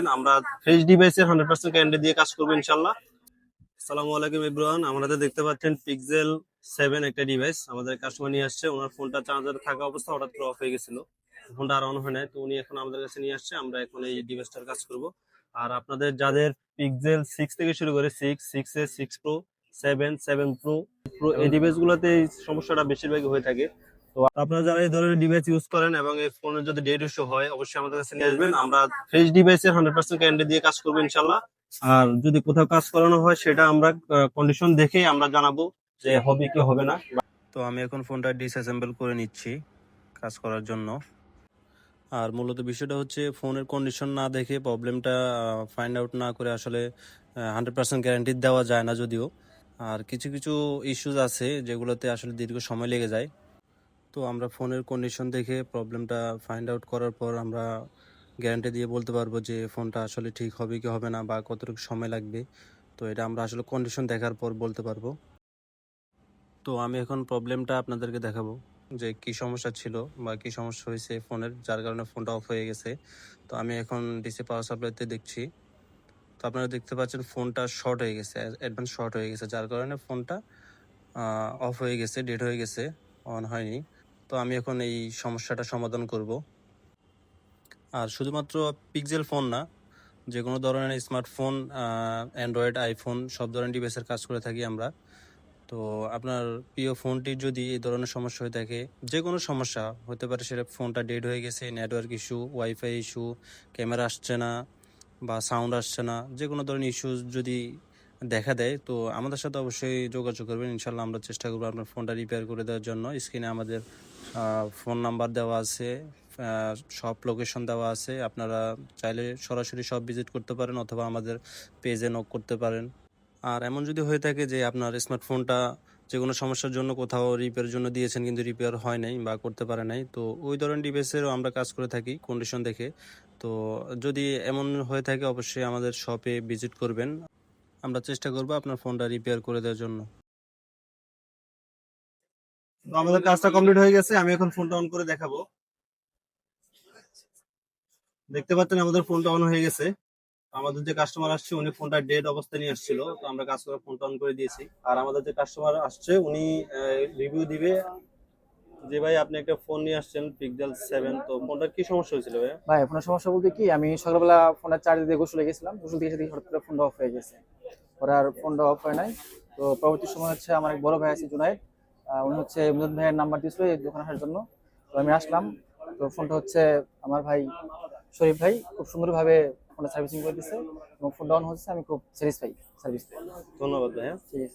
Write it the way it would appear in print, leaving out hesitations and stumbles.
আমরা ফ্রেশ ডিভাইসের 100% গ্যারান্টি দিয়ে কাজ করবো ইনশাল্লাহ। আসসালামু আলাইকুম এভরিওয়ান, আমাদের দেখতে পাচ্ছেন পিক্সেল 7 একটা ডিভাইস আমাদের কাস্টমার নিয়ে আসছে। ওনার ফোনটা চার্জারে থাকা অবস্থা হঠাৎ করে অফ হয়ে গেছিল, ফোনটা আর অন হয় নাই, তো উনি এখন আমাদের কাছে নিয়ে আসছে। আমরা এখন এই ডিভাইসটার কাজ করব। আর আপনাদের যাদের পিক্সেল 6 থেকে শুরু করে 6 6 প্রো 7 প্রো প্রো এই ডিভাইস গুলোতে এই সমস্যাটা বেশিরভাগই হয়ে থাকে। তো আপনারা যারা এই ধরনের ডিভাইস ইউজ করেন এবং এই ফোনের যদি ডেট ইস্যু হয়, অবশ্যই আমাদের কাছে নিয়ে আসবেন। আমরা ফ্রেশ ডিভাইসের 100% গ্যারান্টি দিয়ে কাজ করবো ইনশাল্লাহ। আর যদি কোথাও কাজ করানো হয় সেটা আমরা কন্ডিশন দেখেই আমরা জানাবো যে হবে কি হবে না। তো আমি এখন ফোনটা ডিসঅ্যাসেম্বল করে নিচ্ছি কাজ করার জন্য। আর মূলত বিষয়টা হচ্ছে ফোনের কন্ডিশন না দেখে, প্রবলেমটা ফাইন্ড আউট না করে আসলে 100% গ্যারান্টি দেওয়া যায় না যদিও। আর কিছু কিছু ইস্যুস আছে যেগুলোতে আসলে দীর্ঘ সময় লেগে যায়। তো আমরা ফোনের কন্ডিশন দেখে প্রবলেমটা ফাইন্ড আউট করার পর আমরা গ্যারান্টি দিয়ে বলতে পারবো যে ফোনটা আসলে ঠিক হবে কি হবে না বা কতটুকু সময় লাগবে। তো এটা আমরা আসলে কন্ডিশন দেখার পর বলতে পারবো। তো আমি এখন প্রবলেমটা আপনাদেরকে দেখাবো যে কি সমস্যা ছিল বা কি সমস্যা হয়েছে ফোনের, যার কারণে ফোনটা অফ হয়ে গেছে। তো আমি এখন ডিসি পাওয়ার সাপ্লাইতে দেখছি। তো আপনারা দেখতে পাচ্ছেন ফোনটা শর্ট হয়ে গেছে, অ্যাডভান্স শর্ট হয়ে গেছে, যার কারণে ফোনটা অফ হয়ে গেছে, ডেড হয়ে গেছে, অন হয়নি। তো আমি এখন এই সমস্যাটা সমাধান করব। আর শুধুমাত্র পিক্সেল ফোন না, যে কোনো ধরনের স্মার্টফোন, অ্যান্ড্রয়েড, আইফোন সব ধরনের ডিভাইসের কাজ করে থাকি আমরা। তো আপনার প্রিয় ফোনটির যদি এই ধরনের সমস্যা হয়ে থাকে, যে কোনো সমস্যা হতে পারে, সেটা ফোনটা ডেড হয়ে গেছে, network issue, wifi issue, camera আসছে না বা সাউন্ড আসছে না, যে কোনো ধরনের ইস্যুস যদি দেখা দেয়, তো আমাদের সাথে অবশ্যই যোগাযোগ করবেন। ইনশাল্লাহ আমরা চেষ্টা করবো আপনার ফোনটা রিপেয়ার করে দেওয়ার জন্য। স্ক্রিনে আমাদের ফোন নাম্বার দেওয়া আছে, সব লোকেশন দেওয়া আছে। আপনারা চাইলে সরাসরি সব ভিজিট করতে পারেন অথবা আমাদের পেজে নক করতে পারেন। আর এমন যদি হয়ে থাকে যে আপনার স্মার্টফোনটা যে কোনো সমস্যার জন্য কোথাও রিপেয়ার জন্য দিয়েছেন কিন্তু রিপেয়ার হয় নাই বা করতে পারে নাই, তো ওই ধরনের ডিভাইসেরও আমরা কাজ করে থাকি কন্ডিশন দেখে। তো যদি এমন হয়ে থাকে অবশ্যই আমাদের শপে ভিজিট করবেন। আমরা চেষ্টা করবো আপনার ফোনটা রিপেয়ার করে দেওয়ার জন্য। তো আমাদের কাজটা কমপ্লিট হয়ে গেছে, আমি এখন ফোনটা অন করে দেখাবো। দেখতে পাচ্ছেন আমাদের ফোনটা অন হয়ে গেছে। আমাদের যে কাস্টমার আসছে উনি ফোনটা ডেড অবস্থায় নিয়ে আসছিল, তো আমরা কাজ করে ফোনটা অন করে দিয়েছি। আর আমাদের যে কাস্টমার আসছে উনি রিভিউ দিবে। যে ভাই আপনি একটা ফোন নিয়ে আসছেন পিক্সেল 7, তো ফোনটার কি সমস্যা হয়েছিল ভাই? ভাই ফোনের সমস্যা বলতে কি, আমি সকালবেলা ফোনের চার্জ দিয়ে গোসলে গেছিলাম, গোসল দিয়ে এসে দেখি হঠাৎ করে ফোনটা অফ হয়ে গেছে। পরে আর ফোনটা অফ হয় নাই। তো পরবর্তী সময় হচ্ছে আমার এক বড় ভাই আছে জুনাইদ, উনি হচ্ছে ইমদাদ ভাইয়ের নাম্বার দিয়েছিল এই দোকানে আসার জন্য। তো আমি আসলাম। তো ফোনটা হচ্ছে আমার ভাই শরীফ ভাই খুব সুন্দরভাবে ফোনটা সার্ভিসিং করে দিচ্ছে এবং ফোনটা অন হচ্ছে। আমি খুব স্যাটিসফাই সার্ভিস। ধন্যবাদ ভাইয়া। ঠিক আছে।